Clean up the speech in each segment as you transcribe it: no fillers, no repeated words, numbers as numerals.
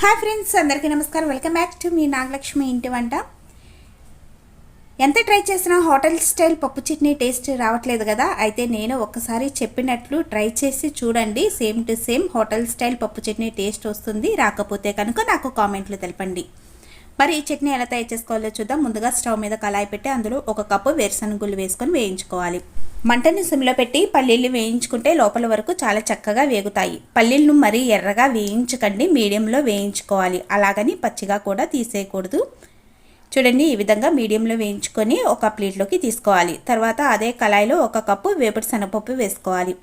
Hi friends, అందరికీ నమస్కారం. Welcome back to me Nagalakshmi ఇంటి వంట. ఎంత ట్రై చేసినా హోటల్ స్టైల్ పప్పు చట్నీ టేస్ట్ రావట్లేదు కదా. అయితే నేను ఒక్కసారి చెప్పినట్లు ట్రై చేసి చూడండి. Same to same hotel style పప్పు చట్నీ టేస్ట్ వస్తుంది. రాకపోతే కనుక నాకు కామెంట్లు తెలపండి. మరి ఈ చట్నీ ఎలా తయారు చేసుకోవాలో చూద్దాం. ముందుగా స్టవ్ మీద కళాయి పెట్టి అందులో 1 కప్పు వేరుశనగుళ్ళు వేసుకొని వేయించుకోవాలి. మంటని సిమ్లో పెట్టి పల్లీలు వేయించుకుంటే లోపల వరకు చాలా చక్కగా వేగుతాయి. పల్లీలను మరీ ఎర్రగా వేయించకండి, మీడియంలో వేయించుకోవాలి. అలాగని పచ్చిగా కూడా తీసేయకూడదు. చూడండి, ఈ విధంగా మీడియంలో వేయించుకొని ఒక ప్లేట్లోకి తీసుకోవాలి. తర్వాత అదే కళాయిలో 1 కప్పు వేపుడు శనగపప్పు వేసుకోవాలి.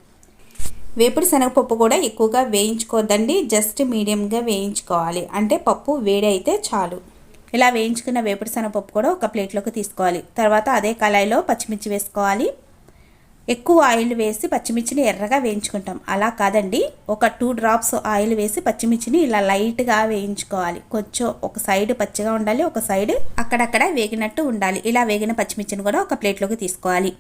వేపుడు శనగపప్పు కూడా ఎక్కువగా వేయించుకోవద్దండి, జస్ట్ మీడియంగా వేయించుకోవాలి. అంటే పప్పు వేడి అయితే చాలు. ఇలా వేయించుకున్న వేపుడు శనగపప్పు కూడా ఒక ప్లేట్లోకి తీసుకోవాలి. తర్వాత అదే కళాయిలో పచ్చిమిర్చి వేసుకోవాలి. ఎక్కువ ఆయిల్ వేసి పచ్చిమిర్చిని ఎర్రగా వేయించుకుంటాం, అలా కాదండి. ఒక 2 డ్రాప్స్ ఆయిల్ వేసి పచ్చిమిర్చిని ఇలా లైట్గా వేయించుకోవాలి. కొంచెం ఒక సైడ్ పచ్చిగా ఉండాలి, ఒక సైడ్ అక్కడక్కడ వేగినట్టు ఉండాలి. ఇలా వేగిన పచ్చిమిర్చిని కూడా ఒక ప్లేట్లోకి తీసుకోవాలి.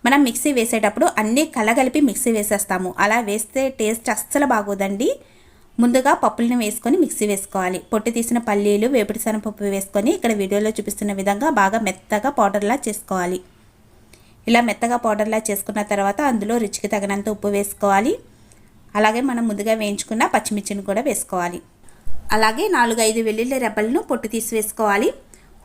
మనం మిక్సీ వేసేటప్పుడు అన్నీ కలగలిపి మిక్సీ వేసేస్తాము. అలా వేస్తే టేస్ట్ అస్సలు బాగోదండి. ముందుగా పప్పులను వేసుకొని మిక్సీ వేసుకోవాలి. పొట్టు తీసిన పల్లీలు, వేపుడు శనగపప్పు వేసుకొని ఇక్కడ వీడియోలో చూపిస్తున్న విధంగా బాగా మెత్తగా పౌడర్లా చేసుకోవాలి. ఇలా మెత్తగా పౌడర్లా చేసుకున్న తర్వాత అందులో రుచికి తగినంత ఉప్పు వేసుకోవాలి. అలాగే మనం ముందుగా వేయించుకున్న పచ్చిమిర్చిని కూడా వేసుకోవాలి. అలాగే 4-5 వెల్లుల్లి రెబ్బలను పొట్టు తీసి వేసుకోవాలి.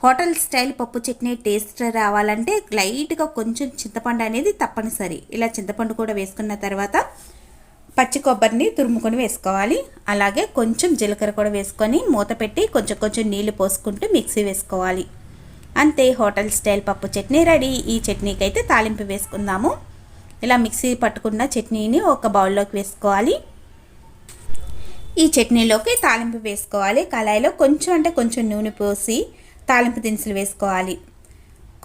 హోటల్ స్టైల్ పప్పు చట్నీ టేస్ట్ రావాలంటే లైట్గా కొంచెం చింతపండు అనేది తప్పనిసరి. ఇలా చింతపండు కూడా వేసుకున్న తర్వాత పచ్చి కొబ్బరిని తురుముకొని వేసుకోవాలి. అలాగే కొంచెం జీలకర్ర కూడా వేసుకొని మూత పెట్టి కొంచెం నీళ్లు పోసుకుంటూ మిక్సీ వేసుకోవాలి. అంతే, హోటల్ స్టైల్ పప్పు చట్నీ రెడీ. ఈ చట్నీకి అయితే తాలింపు వేసుకుందాము. ఇలా మిక్సీ పట్టుకున్న చట్నీని ఒక బౌల్లోకి వేసుకోవాలి. ఈ చట్నీలోకి తాలింపు వేసుకోవాలి. కళాయిలో కొంచెం నూనె పోసి తాలింపు దినుసులు వేసుకోవాలి.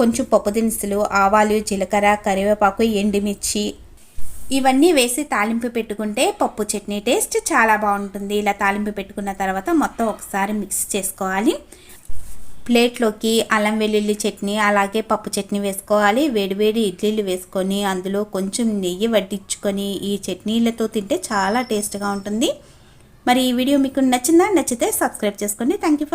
కొంచెం పప్పు దినుసులు, ఆవాలు, జీలకర్ర, కరివేపాకు, ఎండుమిర్చి ఇవన్నీ వేసి తాలింపు పెట్టుకుంటే పప్పు చట్నీ టేస్ట్ చాలా బాగుంటుంది. ఇలా తాలింపు పెట్టుకున్న తర్వాత మొత్తం ఒకసారి మిక్స్ చేసుకోవాలి. ప్లేట్లోకి అల్లం వెల్లుల్లి చట్నీ అలాగే పప్పు చట్నీ వేసుకోవాలి. వేడివేడి ఇడ్లీలు వేసుకొని అందులో కొంచెం నెయ్యి వడ్డించుకొని ఈ చట్నీలతో తింటే చాలా టేస్ట్గా ఉంటుంది. మరి ఈ వీడియో మీకు నచ్చిందా? నచ్చితే సబ్స్క్రైబ్ చేసుకోండి. Thank you.